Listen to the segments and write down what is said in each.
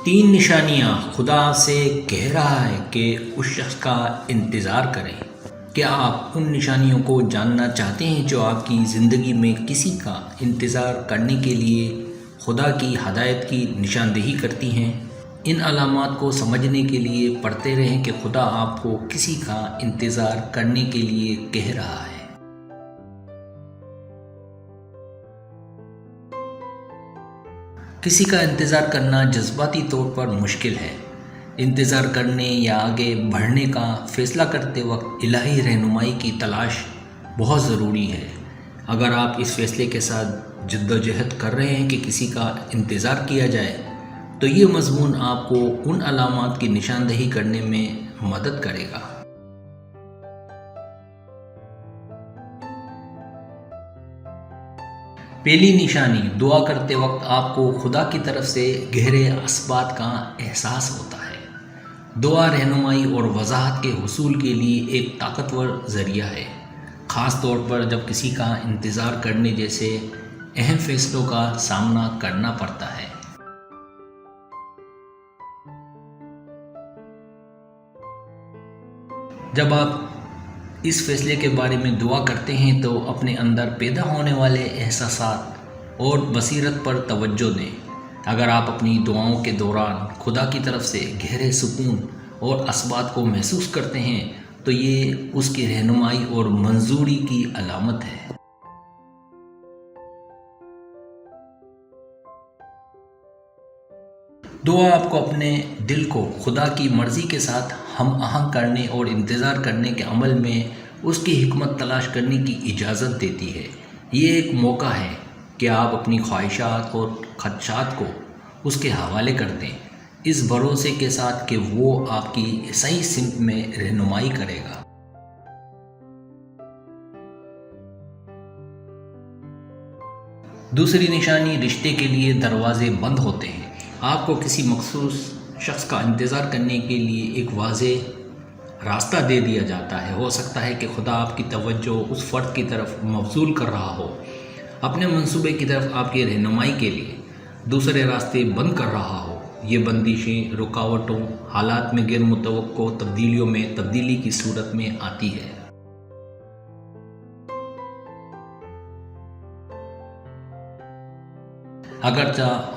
تین نشانیاں خدا سے کہہ رہا ہے کہ اس شخص کا انتظار کریں۔ کیا آپ ان نشانیوں کو جاننا چاہتے ہیں جو آپ کی زندگی میں کسی کا انتظار کرنے کے لیے خدا کی ہدایت کی نشاندہی کرتی ہیں؟ ان علامات کو سمجھنے کے لیے پڑھتے رہیں کہ خدا آپ کو کسی کا انتظار کرنے کے لیے کہہ رہا ہے۔ کسی کا انتظار کرنا جذباتی طور پر مشکل ہے۔ انتظار کرنے یا آگے بڑھنے کا فیصلہ کرتے وقت الہی رہنمائی کی تلاش بہت ضروری ہے۔ اگر آپ اس فیصلے کے ساتھ جدوجہد کر رہے ہیں کہ کسی کا انتظار کیا جائے تو یہ مضمون آپ کو ان علامات کی نشاندہی کرنے میں مدد کرے گا۔ پہلی نشانی، دعا کرتے وقت آپ کو خدا کی طرف سے گہرے اثبات کا احساس ہوتا ہے۔ دعا رہنمائی اور وضاحت کے حصول کے لیے ایک طاقتور ذریعہ ہے، خاص طور پر جب کسی کا انتظار کرنے جیسے اہم فیصلوں کا سامنا کرنا پڑتا ہے۔ جب آپ اس فیصلے کے بارے میں دعا کرتے ہیں تو اپنے اندر پیدا ہونے والے احساسات اور بصیرت پر توجہ دیں۔ اگر آپ اپنی دعاؤں کے دوران خدا کی طرف سے گہرے سکون اور اثبات کو محسوس کرتے ہیں تو یہ اس کی رہنمائی اور منظوری کی علامت ہے۔ دعا آپ کو اپنے دل کو خدا کی مرضی کے ساتھ ہم آہنگ کرنے اور انتظار کرنے کے عمل میں اس کی حکمت تلاش کرنے کی اجازت دیتی ہے۔ یہ ایک موقع ہے کہ آپ اپنی خواہشات اور خدشات کو اس کے حوالے کر دیں، اس بھروسے کے ساتھ کہ وہ آپ کی صحیح سمت میں رہنمائی کرے گا۔ دوسری نشانی، رشتے کے لیے دروازے بند ہوتے ہیں۔ آپ کو کسی مخصوص شخص کا انتظار کرنے کے لیے ایک واضح راستہ دے دیا جاتا ہے۔ ہو سکتا ہے کہ خدا آپ کی توجہ اس فرد کی طرف مبذول کر رہا ہو، اپنے منصوبے کی طرف آپ کی رہنمائی کے لیے دوسرے راستے بند کر رہا ہو۔ یہ بندشیں رکاوٹوں، حالات میں غیر متوقع تبدیلیوں میں تبدیلی کی صورت میں آتی ہے۔ اگرچہ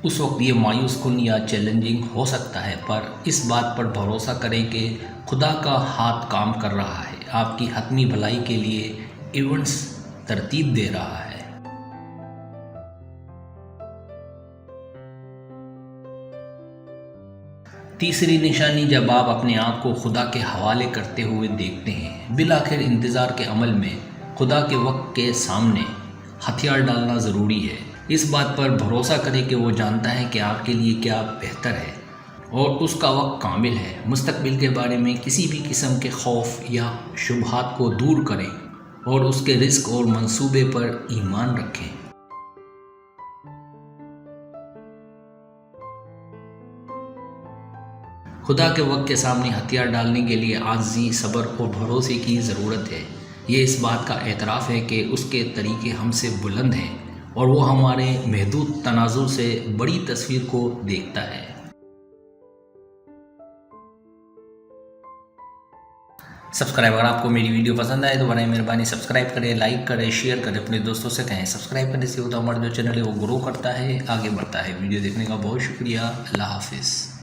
اس وقت یہ مایوس کن یا چیلنجنگ ہو سکتا ہے، پر اس بات پر بھروسہ کریں کہ خدا کا ہاتھ کام کر رہا ہے، آپ کی حتمی بھلائی کے لیے ایونٹس ترتیب دے رہا ہے۔ تیسری نشانی، جب آپ اپنے آپ کو خدا کے حوالے کرتے ہوئے دیکھتے ہیں۔ بالآخر انتظار کے عمل میں خدا کے وقت کے سامنے ہتھیار ڈالنا ضروری ہے۔ اس بات پر بھروسہ کریں کہ وہ جانتا ہے کہ آپ کے لیے کیا بہتر ہے اور اس کا وقت کامل ہے۔ مستقبل کے بارے میں کسی بھی قسم کے خوف یا شبہات کو دور کریں اور اس کے رزق اور منصوبے پر ایمان رکھیں۔ خدا کے وقت کے سامنے ہتھیار ڈالنے کے لیے عاجزی، صبر اور بھروسے کی ضرورت ہے۔ یہ اس بات کا اعتراف ہے کہ اس کے طریقے ہم سے بلند ہیں اور وہ ہمارے محدود تناظر سے بڑی تصویر کو دیکھتا ہے۔ سبسکرائب، اگر آپ کو میری ویڈیو پسند آئے تو برائے مہربانی سبسکرائب کریں، لائک کریں، شیئر کریں، اپنے دوستوں سے کہیں۔ سبسکرائب کرنے سے ہوتا ہمارا جو چینل ہے وہ گرو کرتا ہے، آگے بڑھتا ہے۔ ویڈیو دیکھنے کا بہت شکریہ۔ اللہ حافظ۔